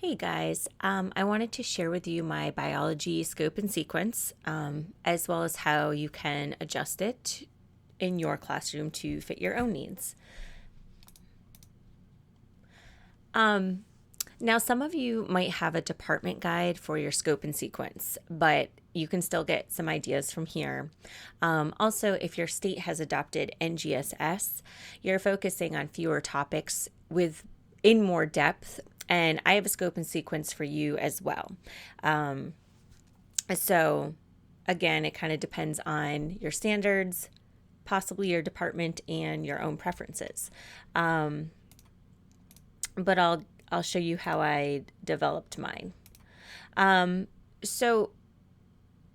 Hey guys, I wanted to share with you my biology scope and sequence, as well as how you can adjust it in your classroom to fit your own needs. Um, Now, some of you might have a department guide for your scope and sequence, but you can still get some ideas from here. Also, if your state has adopted NGSS, you're focusing on fewer topics with in more depth, and I have a scope and sequence for you as well. Um, so, again, it kind of depends on your standards, possibly your department, and your own preferences. Um, but I'll show you how I developed mine. So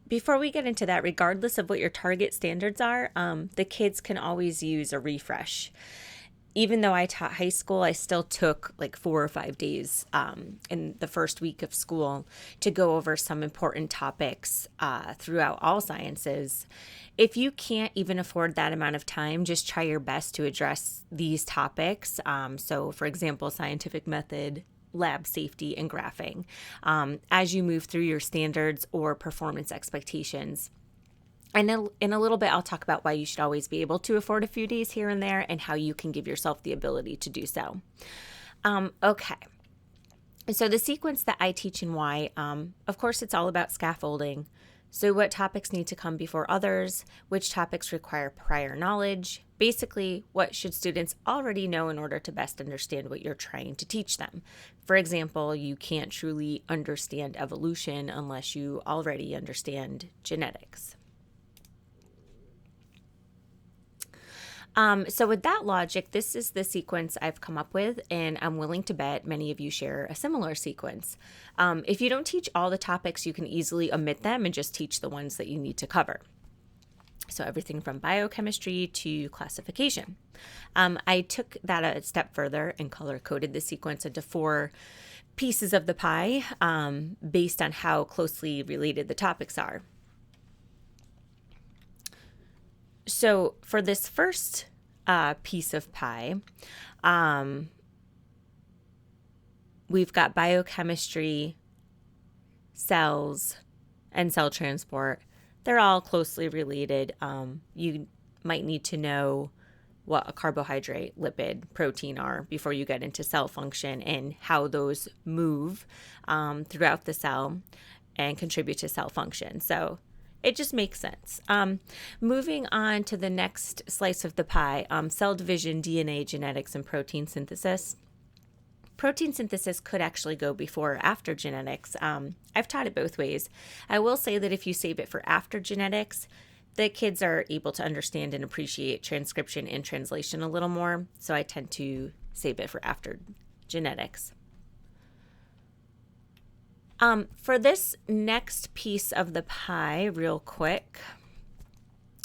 before we get into that, regardless of what your target standards are, the kids can always use a refresh. Even though I taught high school, I still took like 4 or 5 days in the first week of school to go over some important topics throughout all sciences. If you can't even afford that amount of time, just try your best to address these topics. So, for example, scientific method, lab safety, and graphing as you move through your standards or performance expectations. And in a little bit, I'll talk about why you should always be able to afford a few days here and there and how you can give yourself the ability to do so. Okay. So the sequence that I teach and why, of course, it's all about scaffolding. So what topics need to come before others, which topics require prior knowledge, basically what should students already know in order to best understand what you're trying to teach them. For example, you can't truly understand evolution unless you already understand genetics. So with that logic, this is the sequence I've come up with, and I'm willing to bet many of you share a similar sequence. If you don't teach all the topics, you can easily omit them and just teach the ones that you need to cover. So everything from biochemistry to classification. I took that a step further and color-coded the sequence into 4 pieces of the pie based on how closely related the topics are. So for this first piece of pie, we've got biochemistry, cells, and cell transport. They're all closely related. You might need to know what a carbohydrate, lipid, protein are before you get into cell function and how those move throughout the cell and contribute to cell function. So it just makes sense. Moving on to the next slice of the pie, cell division, DNA, genetics, and protein synthesis. Protein synthesis could actually go before or after genetics. I've taught it both ways. I will say that if you save it for after genetics, the kids are able to understand and appreciate transcription and translation a little more. So I tend to save it for after genetics. For this next piece of the pie, real quick,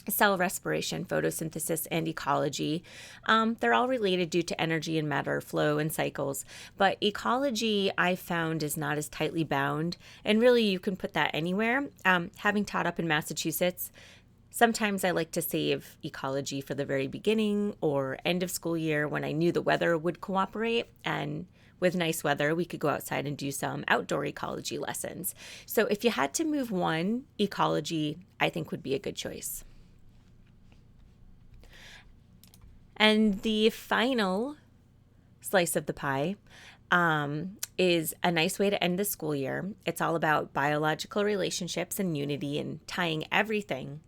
cell respiration, photosynthesis, and ecology. They're all related due to energy and matter flow and cycles, but ecology I found is not as tightly bound, and really you can put that anywhere. Having taught up in Massachusetts, sometimes I like to save ecology for the very beginning or end of school year when I knew the weather would cooperate, and with nice weather, we could go outside and do some outdoor ecology lessons. So if you had to move one, ecology, I think would be a good choice. And the final slice of the pie is a nice way to end the school year. It's all about biological relationships and unity and tying everything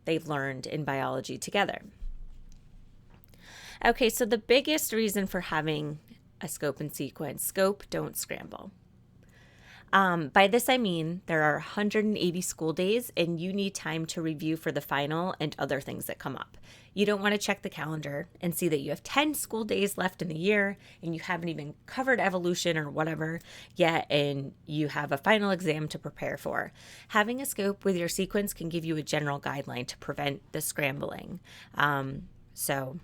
they've learned in biology together. Okay, so the biggest reason for having a scope and sequence, scope, don't scramble. By this, I mean there are 180 school days and you need time to review for the final and other things that come up. You don't want to check the calendar and see that you have 10 school days left in the year and you haven't even covered evolution or whatever yet, and you have a final exam to prepare for. Having a scope with your sequence can give you a general guideline to prevent the scrambling. So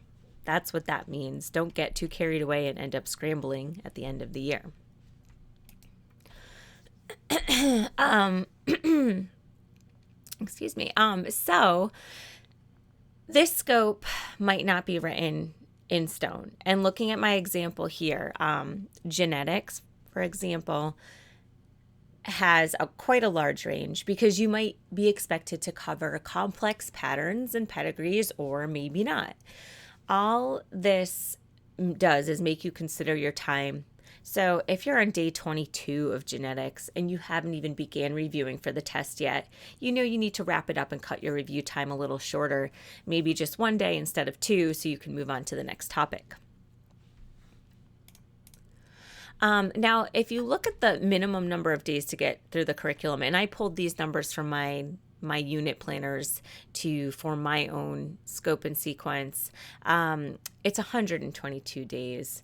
that's what that means. Don't get too carried away and end up scrambling at the end of the year. Excuse me. So this scope might not be written in stone. And looking at my example here, genetics, for example, has quite a large range because you might be expected to cover complex patterns and pedigrees or maybe not. All this does is make you consider your time. So if you're on day 22 of genetics and you haven't even began reviewing for the test yet, you know you need to wrap it up and cut your review time a little shorter, maybe just one day instead of two, so you can move on to the next topic. Now, if you look at the minimum number of days to get through the curriculum, and I pulled these numbers from my unit planners to form my own scope and sequence, it's 122 days.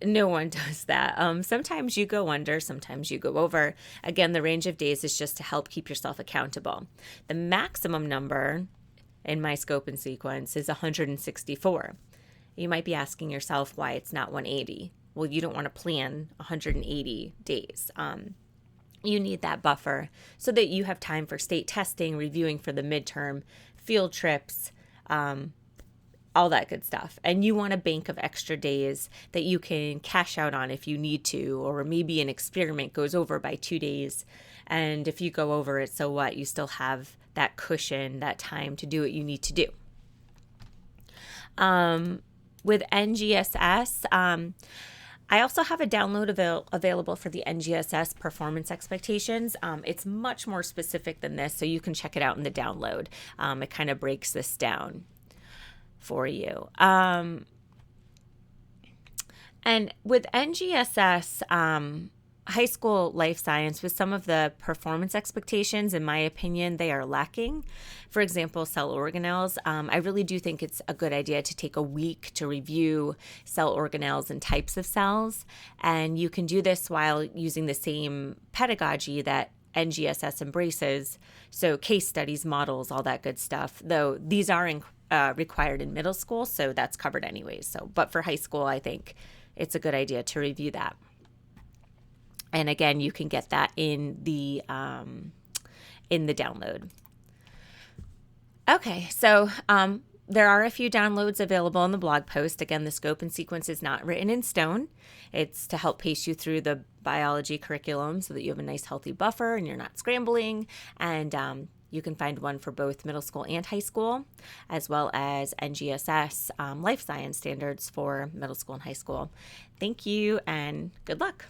No one does that. Sometimes you go under, sometimes you go over. Again, the range of days is just to help keep yourself accountable. The maximum number in my scope and sequence is 164. You might be asking yourself why it's not 180. Well, you don't want to plan 180 days. You need that buffer so that you have time for state testing, reviewing for the midterm, field trips, all that good stuff. And you want a bank of extra days that you can cash out on if you need to, or maybe an experiment goes over by 2 days. And if you go over it, so what? You still have that cushion, that time to do what you need to do. With NGSS, I also have a download available for the NGSS performance expectations. It's much more specific than this, so you can check it out in the download. It kind of breaks this down for you. And with NGSS, high school life science, with some of the performance expectations, in my opinion, they are lacking. For example, cell organelles. I really do think it's a good idea to take a week to review cell organelles and types of cells. And you can do this while using the same pedagogy that NGSS embraces. So case studies, models, all that good stuff, though these are required in middle school, so that's covered anyways. But for high school, I think it's a good idea to review that. And again, you can get that in the download. Okay, so there are a few downloads available in the blog post. Again, the scope and sequence is not written in stone. It's to help pace you through the biology curriculum so that you have a nice healthy buffer and you're not scrambling. And you can find one for both middle school and high school, as well as NGSS life science standards for middle school and high school. Thank you and good luck.